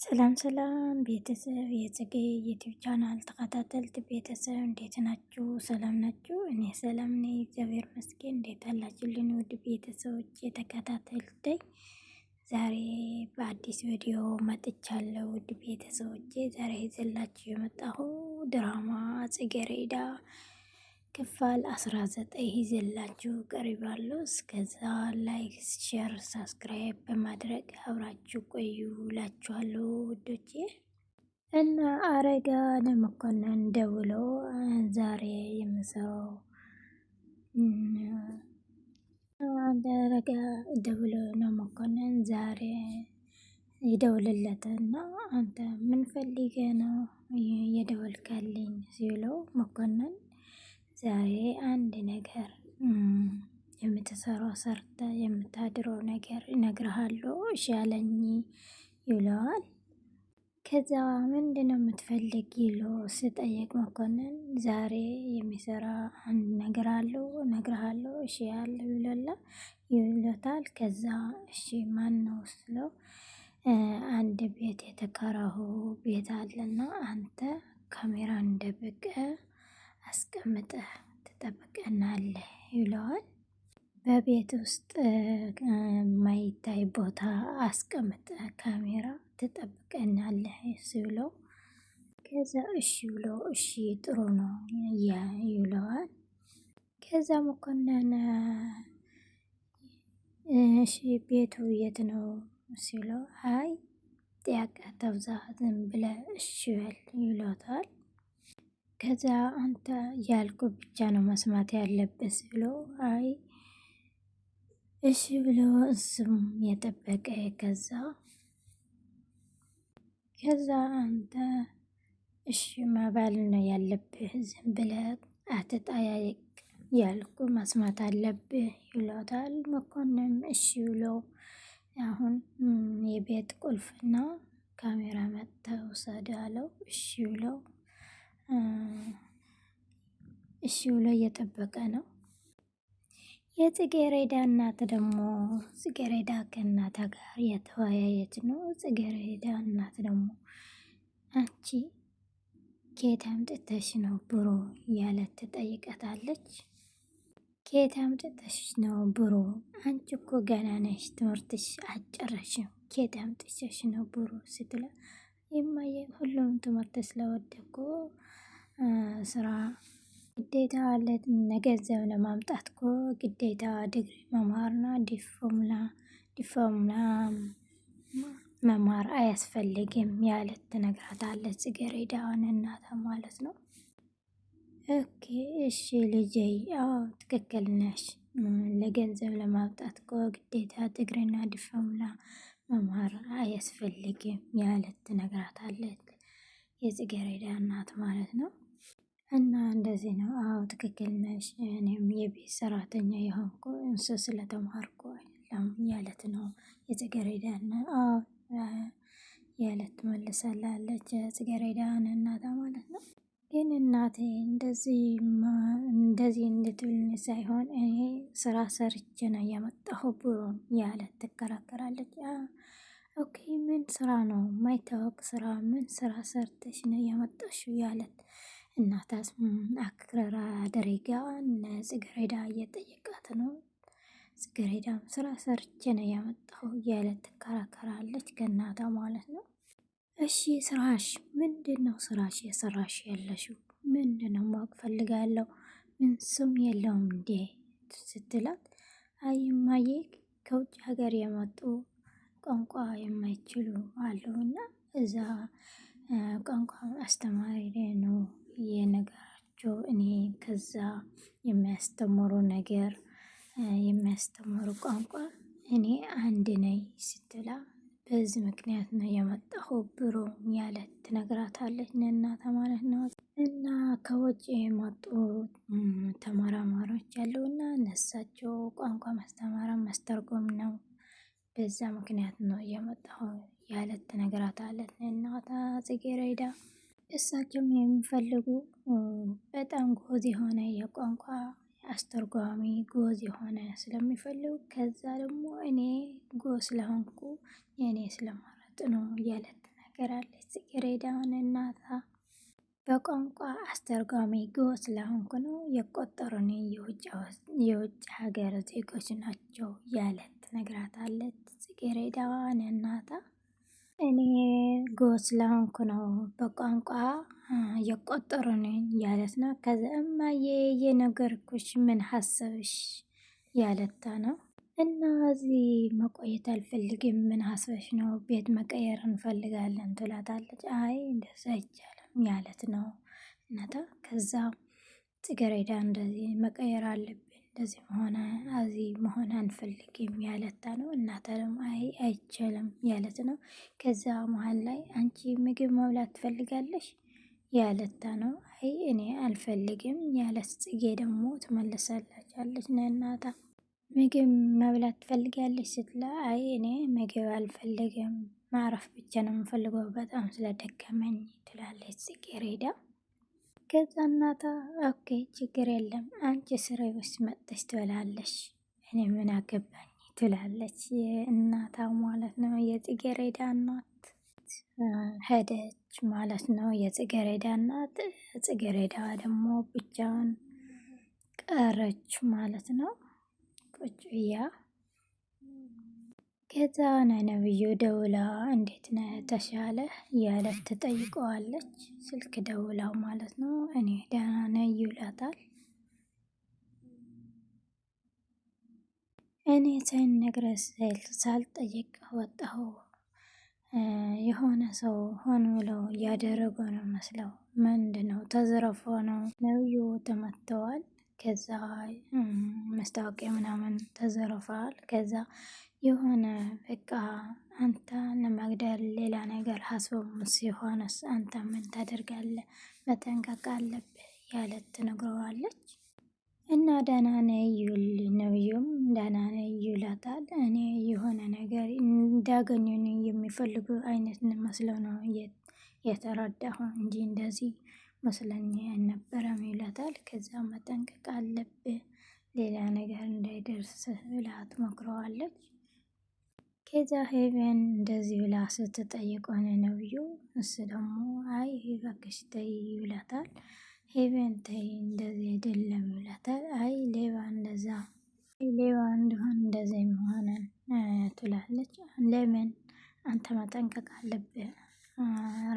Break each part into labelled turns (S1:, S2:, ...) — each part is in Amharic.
S1: ሰላም ሰላም ቤተሰብ የጽጌ ዩቲዩብ ቻናል ተከታተልት ቤተሰብ እንዴት ናችሁ? ሰላም ናችሁ? እኔ ሰላም ነኝ፣ እግዚአብሔር ይመስገን። እንዴት አላችሁልኝ? ውድ ቤተሰቦች የተከታተልተኝ ዛሬ በአዲስ ቪዲዮ መጥቻለሁ። ውድ ቤተሰቦቼ ዛሬ ይዘላችሁ የመጣሁ ድራማ ጽጌረዳ ክፍል 19 ይዘላችሁ ቀርባለሁ። እስከዛ ላይክ፣ ሼር፣ ሳብስክራይብ በማድረግ አብራችሁ ቆዩ እላችኋለሁ ውዶቼ። እና አረጋን መኮንን ደውሎ ዛሬ የምሰራው አረጋ ደውሎ ነው መኮንን ዛሬ ይደውልለትና አንተ ምን ፈልገህ ነው የደወልካልኝ ሲለው መኮንን ዛሬ አንድ ነገር የምትሰራው ሰርተ የምታድረው ነገር እነግርሃለሁ እሺ አለኝ ይለዋል። ከዛ ምንድነው የምትፈልግ ይሎ ስጠየቅ መኮንን ዛሬ የሚሰራ አንድ ነገር አለው እነግርሃለሁ እሺ ያለው ይለታል። ከዛ እሺ ማን ነው ስለው አንድ ቤት የተከራሁ ቤት አለና አንተ ካሜራን ደብቀህ አስቀምጠህ ትጠብቀናለህ ይለዋል። በቤት ውስጥ ማይታይ ቦታ አስቀምጠህ ካሜራ ትጠብቀናለህ ሲለው ከዛ እሺ ብሎ እሺ ጥሩ ነው ይለዋል። ከዛ መኮንን እሺ ቤቱ የት ነው ሲለው አይ ጥያቄ አታብዛ ዝም ብለህ እሺ በል ይሎታል። ከዛ አንተ ያልኩ ብቻ ነው መስማት ያለብህ ሲለው አይ እሺ ብሎ እሱም የጠበቀ ከዛ አንተ እሺ መባል ነው ያለብህ ዝም ብለህ አትጠያየቅ ያልኩ መስማት አለብህ ይሎታል። መኮንን እሺ ብሎ አሁን የቤት ቁልፍና ካሜራ መጥተህ ውሰድ አለው። እሺ ብሎ እየጠበቀ ነው። የጽጌረዳ እናት ደግሞ ጽጌረዳ ከእናቷ ጋር የተወያየች ነው። ጽጌረዳ እናት ደግሞ አንቺ ከየት አምጥተሽ ነው ብሮ እያለት ትጠይቃታለች። ከየት አምጥተሽ ነው ብሮ? አንቺ እኮ ገና ነሽ፣ ትምህርትሽ አልጨረስሽም፣ ከየት አምጥተሽ ነው ብሮ ስትለው የማየ ሁሉም ትምህርት ስለወደኩ ስራ ግዴታ አለ ገንዘብ ለማምጣት እኮ ግዴታ ዲግሪ መማርና ዲፕሎማ መማር አያስፈልግም ያለት ትነግራታለች ጽጌረዳዋን እናቷ ማለት ነው። ኦኬ እሺ ልጄ አዎ ትክክል ነሽ፣ ለገንዘብ ለማምጣት እኮ ግዴታ ዲግሪና ዲፕሎማ መማር አያስፈልግም ያለት ትነግራታለች የጽጌረዳ እናት ማለት ነው። እና እንደዚህ ነው አዎ ትክክል ነሽ፣ እኔም የቤት ሰራተኛ የሆንኩ እንሱ ስለተማርኩ አይደለም ያለት ነው የጽጌረዳ እናት። አዎ ያለት ትመልሳለች ጽጌረዳን እናቷ ማለት ነው። ግን እናቴ እንደዚህ እንድትልኝ ሳይሆን እኔ ስራ ሰርቼ ነው ያመጣሁ ብሎ ያለት ትከራከራለች። ኦኬ ምን ስራ ነው ማይታወቅ ስራ ምን ስራ ሰርተሽ ነው ያመጣሽው ያለት እናታስ አክራራ አደረጋ ጽጌረዳ እየጠየቃት ነው። ጽጌረዳም ስራ ሰርቼ ነው ያመጣሁ ያለት ትከራከራለች ከእናቷ ማለት ነው። እሺ ስራሽ ምንድነው? ስራሽ የሰራሽ ያለሽው ምንድነው? ማወቅ ፈልጋለሁ። ምን ስም የለውም እንዴ ስትላት አይ እማዬ ከውጭ ሀገር የመጡ ቋንቋ የማይችሉ አሉና እዛ ቋንቋ አስተማሪ ነው የነገራቸው። እኔ ከዛ የሚያስተምሩ ነገር የሚያስተምሩ ቋንቋ እኔ አንድ ነኝ ስትላ በዚህ ምክንያት ነው የመጣሁ ብሮ ያለት ትነግራታለች እናቷ ማለት ነው። እና ከውጭ የመጡ ተመራማሪዎች አሉና እነሳቸው ቋንቋ ማስተማር ማስተርጎም ነው፣ በዛ ምክንያት ነው የመጣሁ ያለት ትነግራታለች እናቷ ጽጌረዳ። እሳቸውም የሚፈልጉ በጣም ጎዝ የሆነ የቋንቋ አስተርጓሚ ጎዝ የሆነ ስለሚፈልጉ ከዛ ደግሞ እኔ ጎዝ ስለሆንኩ የኔ ስለማረጥ ነው ያለት ትናገራለች ጽጌረዳውን እናታ በቋንቋ አስተርጓሚ ጎ ስለሆንኩ ነው የቆጠሩን የውጭ ሀገር ዜጎች ናቸው ያለት ትነግራታለች ጽጌረዳዋን እናታ። እኔ ጎ ስለሆንኩ ነው በቋንቋ የቆጠሩን ያለት ነው። ከዛ እማዬ የነገርኩሽ ምን ሀሰብሽ ያለታ ነው። እና እዚህ መቆየት አልፈልግም ምን ሀሰብሽ ነው? ቤት መቀየር እንፈልጋለን ትላታለች። አይ እንደዛ አይቻልም ያለት ነው እናታ። ከዛ ጽጌረዳ እንደዚህ መቀየር አለብን እንደዚህ እዚህ መሆን አንፈልግም ያለታ ነው። እናታ ደግሞ አይ አይቻልም ያለት ነው። ከዛ መሃል ላይ አንቺ ምግብ መብላት ትፈልጋለሽ ያለታ ነው። አይ እኔ አልፈልግም ያለት ጽጌ ደግሞ ትመልሳላችኋለች እናታ ምግብ መብላት ትፈልጊያለሽ ስትላ አይ እኔ ምግብ አልፈልግም ማረፍ ብቻ ነው የምፈልገው በጣም ስለደከመኝ ትላለች ጽጌረዳ። ከዛ እናታ ኦኬ ችግር የለም አንቺ ስራዬ ውስጥ መጥተሽ ትበላለሽ እኔ ምን አገባኝ ትላለች እናታ ማለት ነው። የጽጌረዳ እናት ሄደች ማለት ነው። የጽጌረዳ እናት ጽጌረዳዋ ደግሞ ብቻዋን ቀረች ማለት ነው። ቁጭ ብያ ከዛ ነብዩ ደውላ እንዴት ነህ ተሻለ እያለች ትጠይቀዋለች። ስልክ ደውላው ማለት ነው። እኔ ደህና ነኝ ይላታል። እኔ ሳይነግረኝ ሳልጠይቅ ወጣሁ። የሆነ ሰው ሆን ብለው እያደረጉ ነው መስለው ምንድነው ተዘረፎ ነው ነብዩ ተመተዋል። ከዛ መስታወቂያ ምናምን ተዘርፈዋል። ከዛ የሆነ በቃ አንተ ለመግደል ሌላ ነገር ሀሳብ ሲሆንስ አንተ ምን ታደርጋለህ? መጠንቀቅ አለብህ ያለት ትነግረዋለች። እና ደህና ነኝ ነብዩም ደህና ነኝ ይላታል። እኔ የሆነ ነገር እንዳገኙኝ የሚፈልጉ አይነት መስለው ነው የተረዳሁ እንጂ እንደዚህ መስለኝ አልነበረም ይላታል። ከዛ መጠንቀቅ አለብህ ሌላ ነገር እንዳይደርስህ ብላ ትመክረዋለች። ከዛ ሄቨን እንደዚህ ብላ ስትጠይቀው ነብዩ እሱ ደግሞ አይ እባክሽ ተይ ይላታል። ሄቨን ተይ እንደዚህ አይደለም ይላታል። አይ ሌባ እንደዛ ሌባ እንደሆን እንደዚህ መሆንን ትላለች። ለምን አንተ መጠንቀቅ አለብህ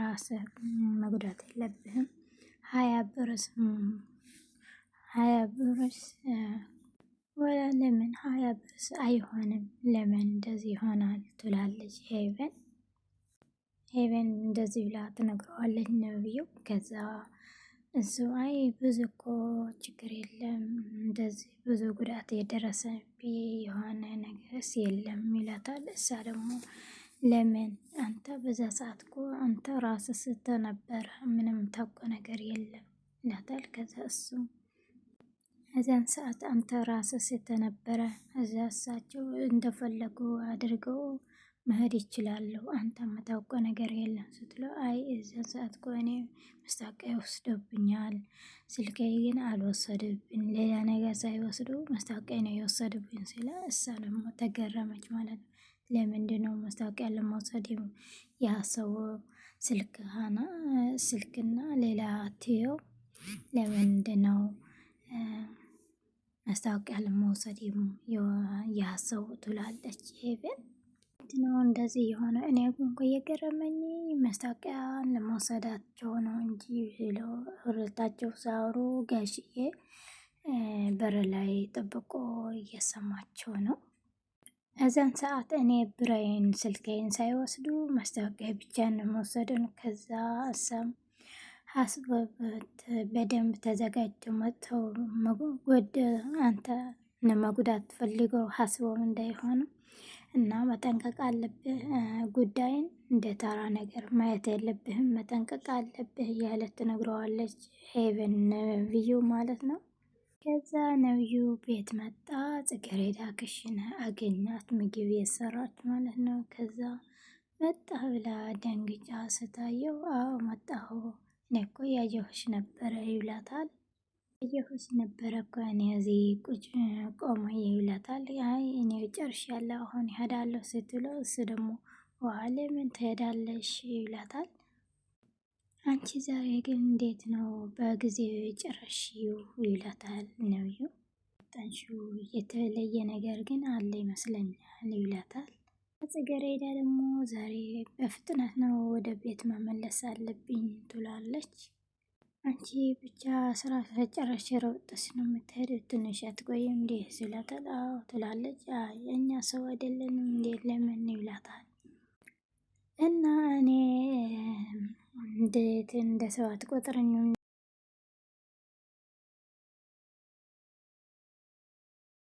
S1: ራስህ መጉዳት የለብህም። 20 ብርስ ወላ ለምን 20 ብርስ አይሆንም ለምን እንደዚህ ይሆናል ትላለች ሄቨን እንደዚህ ብላ ትነግረዋለች ነብዩ። ከዛ እሱ አይ ብዙ እኮ ችግር የለም እንደዚህ ብዙ ጉዳት የደረሰብኝ የሆነ ነገርስ የለም ይላታል። እሷ ደግሞ ለምን አንተ በዛ ሰዓት እኮ አንተ ራስህ ስትህ ነበረ ምንም ታውቀው ነገር የለም ይላታል። ከዛ እሱ እዛን ሰዓት አንተ ራስህ ስትህ ነበረ እዛ እሳቸው እንደፈለጉ አድርገው መሄድ ይችላሉ አንተ የምታውቀው ነገር የለም ስትለው አይ እዛን ሰዓት እኮ እኔ መስታወቂያ ወስዶብኛል ስልኬ ግን አልወሰዱብኝ ሌላ ነገር ሳይወስዱ መስታወቂያ ነው የወሰዱብኝ ሲላ እሷ ደግሞ ተገረመች ማለት ነው። ለምንድነው መስታወቂያ ለመውሰድ ያሰቡ ስልክና ሌላ ትየው ለምንድነው መስታወቂያ ለመውሰድ ያሰቡ ትላለች ሄቨን። ነው እንደዚህ የሆነ እኔ እኮ የገረመኝ መስታወቂያ ለመውሰዳቸው ነው እንጂ ብለው ሁለታቸው ሲያወሩ ጋሽዬ በር ላይ ጠብቆ እየሰማቸው ነው። እዛን ሰዓት እኔ ብሬን ስልኬን ሳይወስዱ መስታወቂያ ብቻ ነው መውሰድን። ከዛ እሷም አስበበት በደንብ ተዘጋጅተው መጥተው አንተ ለመጉዳት ፈልገው ሀስበው እንዳይሆኑ እና መጠንቀቅ አለብህ ጉዳይን እንደ ተራ ነገር ማየት የለብህም መጠንቀቅ አለብህ እያለት ትነግረዋለች ሄቨን ነብዩ ማለት ነው። ከዛ ነብዩ ቤት መጣ። ጽጌረዳ ክሽን አገኛት ምግብ የሰራች ማለት ነው። ከዛ መጣ ብላ ደንግጫ ስታየው አዎ መጣሁ እኔ እኮ ያየሁሽ ነበረ ይላታል። ያየሁሽ ነበረ እኮ እኔ እዚህ ቁጭ ቆመ ይላታል። አይ እኔ ጨርሻለሁ አሁን እሄዳለሁ ስትለው እሱ ደግሞ ለምን ትሄዳለሽ ይላታል። አንቺ ዛሬ ግን እንዴት ነው በጊዜው የጨረሽው ይላታል ነብዩ። ጠንሺው የተለየ ነገር ግን አለ ይመስለኛል ይላታል። ጽጌረዳ ደግሞ ዛሬ በፍጥነት ነው ወደ ቤት መመለስ አለብኝ ትላለች። አንቺ ብቻ ስራ ስለጨረስሽ ሮጠሽ ነው የምትሄደው ትንሽ አትቆይም እንዴ ይላታል። አዎ ትላለች። የእኛ ሰው አይደለንም እንዴ ለምን ይላታል። እና እኔ እንዴት እንደ ሰው አትቆጥረኝም